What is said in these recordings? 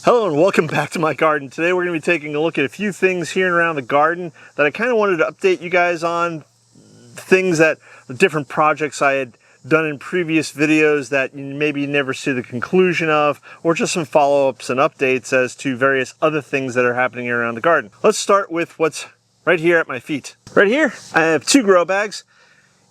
Hello and welcome back to my garden. Today we're going to be taking a look at a few things here and around the garden that I kind of wanted to update you guys on. Things that, different projects I had done in previous videos that you maybe never see the conclusion of, or just some follow-ups and updates as to various other things that are happening here around the garden. Let's start with what's right here at my feet. Right here, I have two grow bags.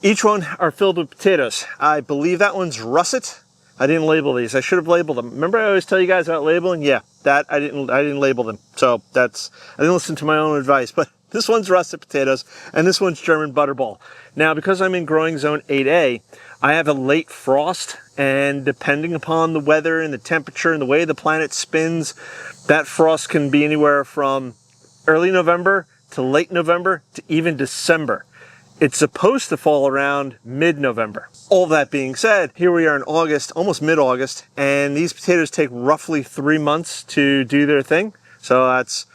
Each one are filled with potatoes. I believe that one's russet. I didn't label these. I should have labeled them. Remember I always tell you guys about labeling? Yeah, that I didn't label them. So I didn't listen to my own advice, but this one's russet potatoes and this one's German butterball. Now, because I'm in growing zone 8A, I have a late frost, and depending upon the weather and the temperature and the way the planet spins, that frost can be anywhere from early November to late November to even December. It's supposed to fall around mid-November. All that being said, here we are in August, almost mid-August, and these potatoes take roughly 3 months to do their thing. So that's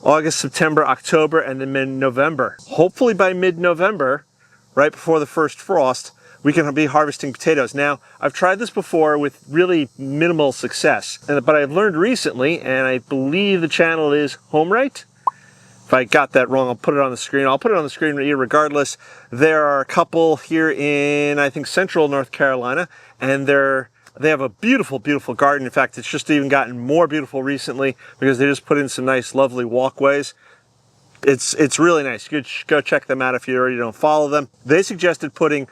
August, September, October, and then mid-November. Hopefully by mid-November, right before the first frost, we can be harvesting potatoes. Now, I've tried this before with really minimal success, but I've learned recently, and I believe the channel is HomeRight. If I got that wrong, I'll put it on the screen. I'll put it on the screen regardless. There are a couple here in, I think, central North Carolina, and they have a beautiful, beautiful garden. In fact, it's just even gotten more beautiful recently because they just put in some nice, lovely walkways. It's really nice. Go check them out if you already don't follow them. They suggested putting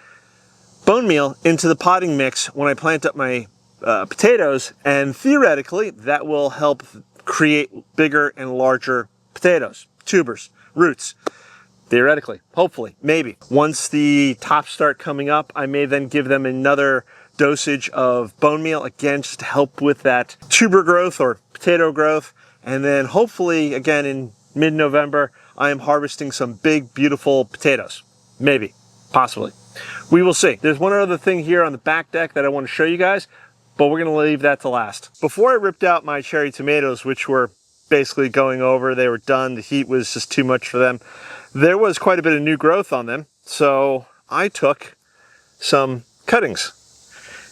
bone meal into the potting mix when I plant up my potatoes, and theoretically, that will help create bigger and larger potatoes. Tubers, roots, theoretically, hopefully, maybe. Once the tops start coming up, I may then give them another dosage of bone meal, again, just to help with that tuber growth or potato growth. And then hopefully, again, in mid-November, I am harvesting some big, beautiful potatoes. Maybe, possibly. We will see. There's one other thing here on the back deck that I want to show you guys, but we're going to leave that to last. Before I ripped out my cherry tomatoes, which were basically going over, they were done, the heat was just too much for them, there was quite a bit of new growth on them, so I took some cuttings.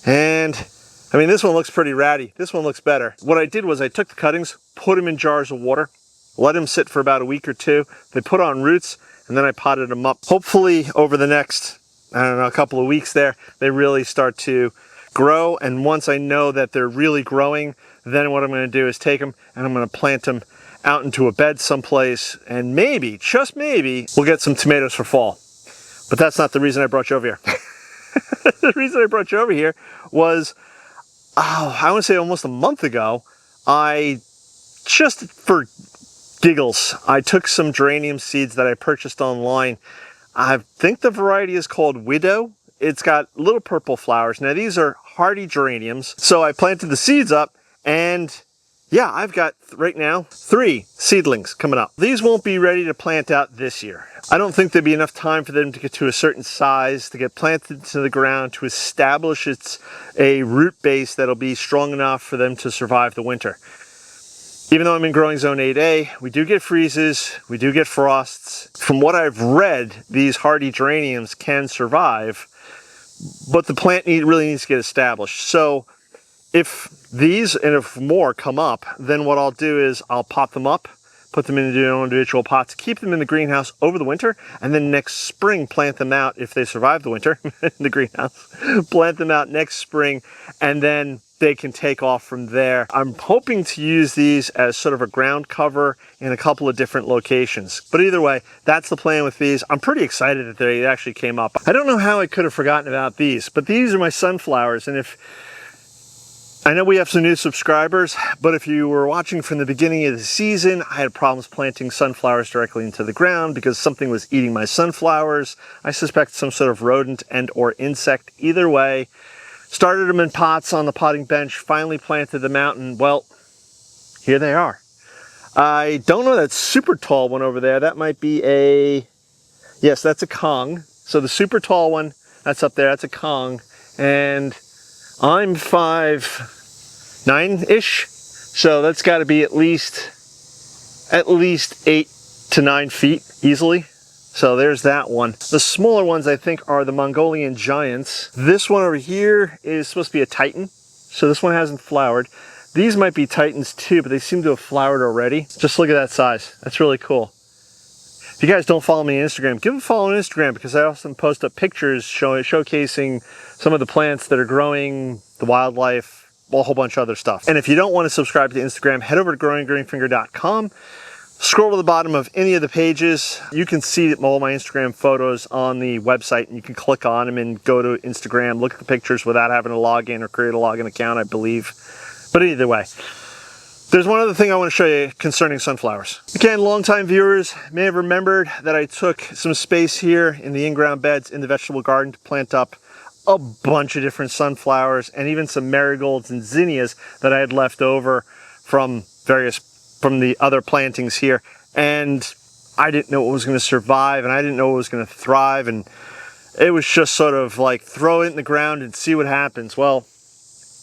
And I mean, this one looks pretty ratty. This one looks better. What I did was I took the cuttings, put them in jars of water, let them sit for about a week or two. They put on roots, and then I potted them up. Hopefully over the next, I don't know, a couple of weeks there, they really start to grow. And once I know that they're really growing, then what I'm going to do is take them and I'm going to plant them out into a bed someplace, and maybe, just maybe, we'll get some tomatoes for fall. But that's not the reason I brought you over here. The reason I brought you over here was, I want to say almost a month ago, I, just for giggles, I took some geranium seeds that I purchased online. I think the variety is called Widow. It's got little purple flowers. Now these are hardy geraniums. So I planted the seeds up, and yeah, I've got right now 3 seedlings coming up. These won't be ready to plant out this year. I don't think there'd be enough time for them to get to a certain size, to get planted into the ground, to establish a root base that'll be strong enough for them to survive the winter. Even though I'm in growing zone 8A, we do get freezes, we do get frosts. From what I've read, these hardy geraniums can survive, but the plant really needs to get established. So if these and if more come up, then what I'll do is I'll pot them up, put them into individual pots, keep them in the greenhouse over the winter, and then next spring plant them out if they survive the winter in the greenhouse. Plant them out next spring, and then they can take off from there. I'm hoping to use these as sort of a ground cover in a couple of different locations. But either way, that's the plan with these. I'm pretty excited that they actually came up. I don't know how I could have forgotten about these, but these are my sunflowers, and I know we have some new subscribers, but if you were watching from the beginning of the season, I had problems planting sunflowers directly into the ground because something was eating my sunflowers. I suspect some sort of rodent and or insect. Either way, started them in pots on the potting bench, finally planted them out, and well, here they are. I don't know that super tall one over there. That might be yes, that's a Kong. So the super tall one, that's up there, that's a Kong. And I'm 5'9"-ish, so that's got to be at least 8 to 9 feet easily. So there's that one. The smaller ones I think are the Mongolian giants. This one over here is supposed to be a Titan, so this one hasn't flowered. These might be Titans too, but they seem to have flowered already. Just look at that size. That's really cool. If you guys don't follow me on Instagram, give a follow on Instagram, because I often post up pictures showcasing some of the plants that are growing, the wildlife, a whole bunch of other stuff. And if you don't want to subscribe to Instagram, head over to growinggreenfinger.com. Scroll to the bottom of any of the pages. You can see all my Instagram photos on the website, and you can click on them and go to Instagram, look at the pictures without having to log in or create a login account, I believe. But either way, there's one other thing I want to show you concerning sunflowers. Again, longtime viewers may have remembered that I took some space here in the in-ground beds in the vegetable garden to plant up a bunch of different sunflowers and even some marigolds and zinnias that I had left over from the other plantings here. And I didn't know what was going to survive, and I didn't know what was going to thrive, and it was just sort of like throw it in the ground and see what happens. Well,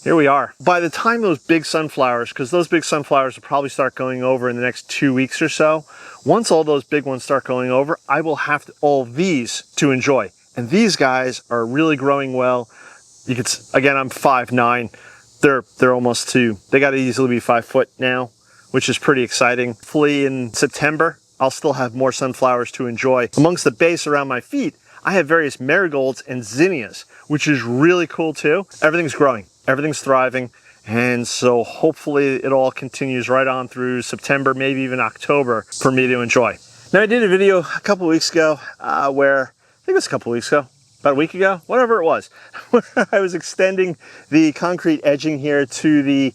here we are. By the time those big sunflowers, because those big sunflowers will probably start going over in the next 2 weeks or so, once all those big ones start going over, I will have all these to enjoy. And these guys are really growing well. You could, again, I'm 5'9". They're almost 2. They got to easily be 5 foot now, which is pretty exciting. Hopefully in September, I'll still have more sunflowers to enjoy. Amongst the base around my feet, I have various marigolds and zinnias, which is really cool too. Everything's growing, everything's thriving, and so hopefully it all continues right on through September, maybe even October, for me to enjoy. Now, I did a video a couple weeks ago where, I think it was a couple weeks ago, about a week ago, whatever it was, where I was extending the concrete edging here to the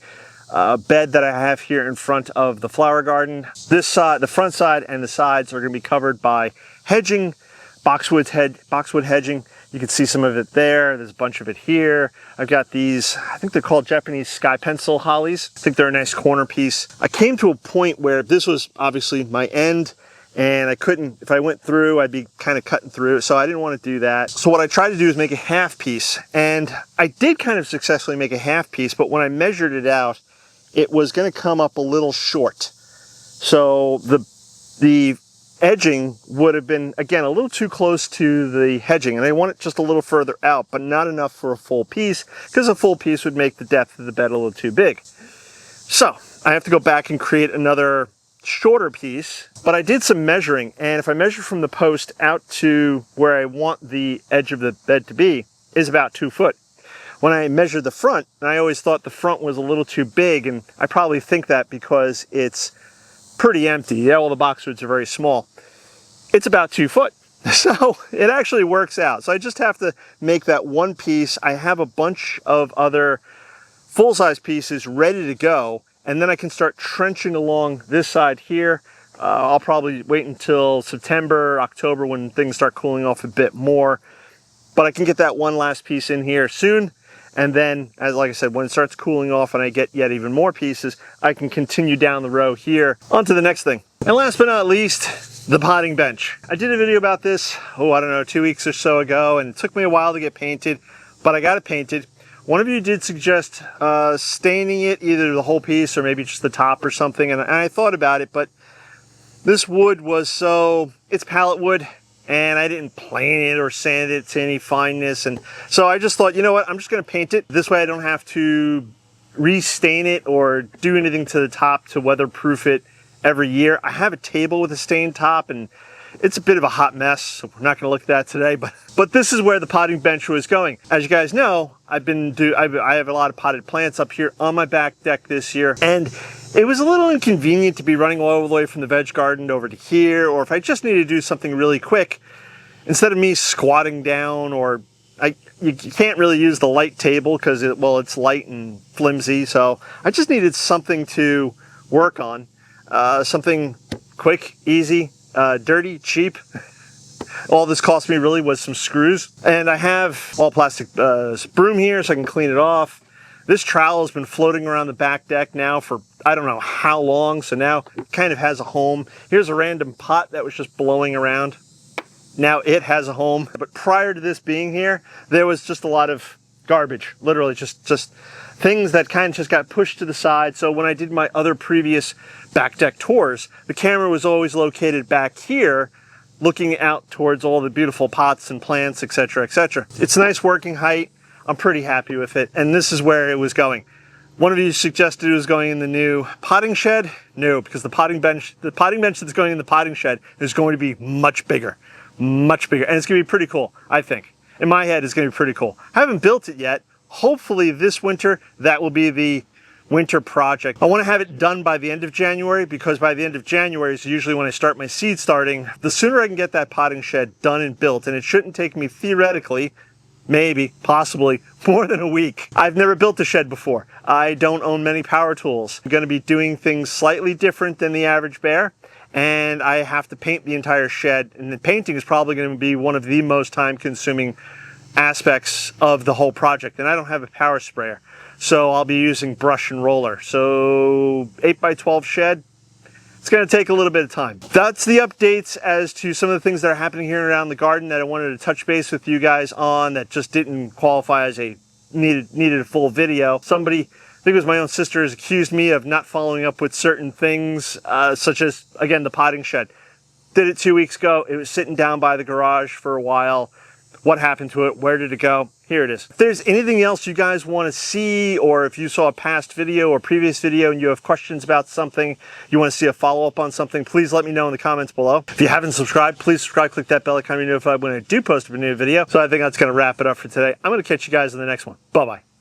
bed that I have here in front of the flower garden. This side, the front side and the sides are going to be covered by hedging, boxwood hedging. You can see some of it there. There's a bunch of it here. I've got these, I think they're called Japanese sky pencil hollies. I think they're a nice corner piece. I came to a point where this was obviously my end, and I couldn't, if I went through, I'd be kind of cutting through, so I didn't want to do that. So what I tried to do is make a half piece, and I did kind of successfully make a half piece, but when I measured it out, it was going to come up a little short. So the edging would have been, again, a little too close to the hedging, and I want it just a little further out, but not enough for a full piece, because a full piece would make the depth of the bed a little too big. So I have to go back and create another shorter piece, but I did some measuring, and if I measure from the post out to where I want the edge of the bed to be is about 2 foot. When I measured the front, and I always thought the front was a little too big, and I probably think that because it's pretty empty. Yeah, well, the boxwoods are very small. It's about 2 foot. So it actually works out. So I just have to make that one piece. I have a bunch of other full-size pieces ready to go, and then I can start trenching along this side here. I'll probably wait until September, October, when things start cooling off a bit more. But I can get that one last piece in here soon. And then, as like I said, when it starts cooling off and I get yet even more pieces, I can continue down the row here onto the next thing. And last but not least, the potting bench. I did a video about this, I don't know, 2 weeks or so ago, and it took me a while to get painted, but I got it painted. One of you did suggest staining it, either the whole piece or maybe just the top or something, and I thought about it, but this wood was it's pallet wood, and I didn't plane it or sand it to any fineness, and so I just thought, you know what, I'm just going to paint it. This way I don't have to restain it or do anything to the top to weatherproof it every year. I have a table with a stained top, and it's a bit of a hot mess, so we're not going to look at that today, but this is where the potting bench was going. As you guys know, I have a lot of potted plants up here on my back deck this year, and it was a little inconvenient to be running all the way from the veg garden over to here, or if I just needed to do something really quick, instead of me squatting down, or you can't really use the light table because it's light and flimsy, so I just needed something to work on, something quick, easy, dirty, cheap. All this cost me really was some screws, and I have all plastic broom here so I can clean it off. This trowel has been floating around the back deck now for I don't know how long, so now it kind of has a home. Here's a random pot that was just blowing around. Now it has a home, but prior to this being here, there was just a lot of garbage, literally just things that kind of just got pushed to the side. So when I did my other previous back deck tours, the camera was always located back here, looking out towards all the beautiful pots and plants, etc., etc. It's a nice working height. I'm pretty happy with it, and this is where it was going. One of you suggested it was going in the new potting shed. No, because the potting bench that's going in the potting shed is going to be much bigger, and it's going to be pretty cool. I think, in my head, it's going to be pretty cool. I haven't built it yet. Hopefully this winter, that will be the winter project. I want to have it done by the end of January, because by the end of January is usually when I start my seed starting. The sooner I can get that potting shed done and built, and it shouldn't take me theoretically, maybe, possibly, more than a week. I've never built a shed before. I don't own many power tools. I'm going to be doing things slightly different than the average bear, and I have to paint the entire shed, and the painting is probably going to be one of the most time-consuming aspects of the whole project, and I don't have a power sprayer, so I'll be using brush and roller. So 8x12 shed, it's going to take a little bit of time. That's the updates as to some of the things that are happening here around the garden that I wanted to touch base with you guys on, that just didn't qualify as a needed a full video. Somebody, I think it was my own sister, has accused me of not following up with certain things, such as, again, the potting shed. Did it 2 weeks ago. It was sitting down by the garage for a while. What happened to it? Where did it go? Here it is. If there's anything else you guys want to see, or if you saw a past video or previous video and you have questions about something, you want to see a follow-up on something, please let me know in the comments below. If you haven't subscribed, please subscribe, click that bell icon to be notified when I do post a new video. So I think that's going to wrap it up for today. I'm going to catch you guys in the next one. Bye-bye.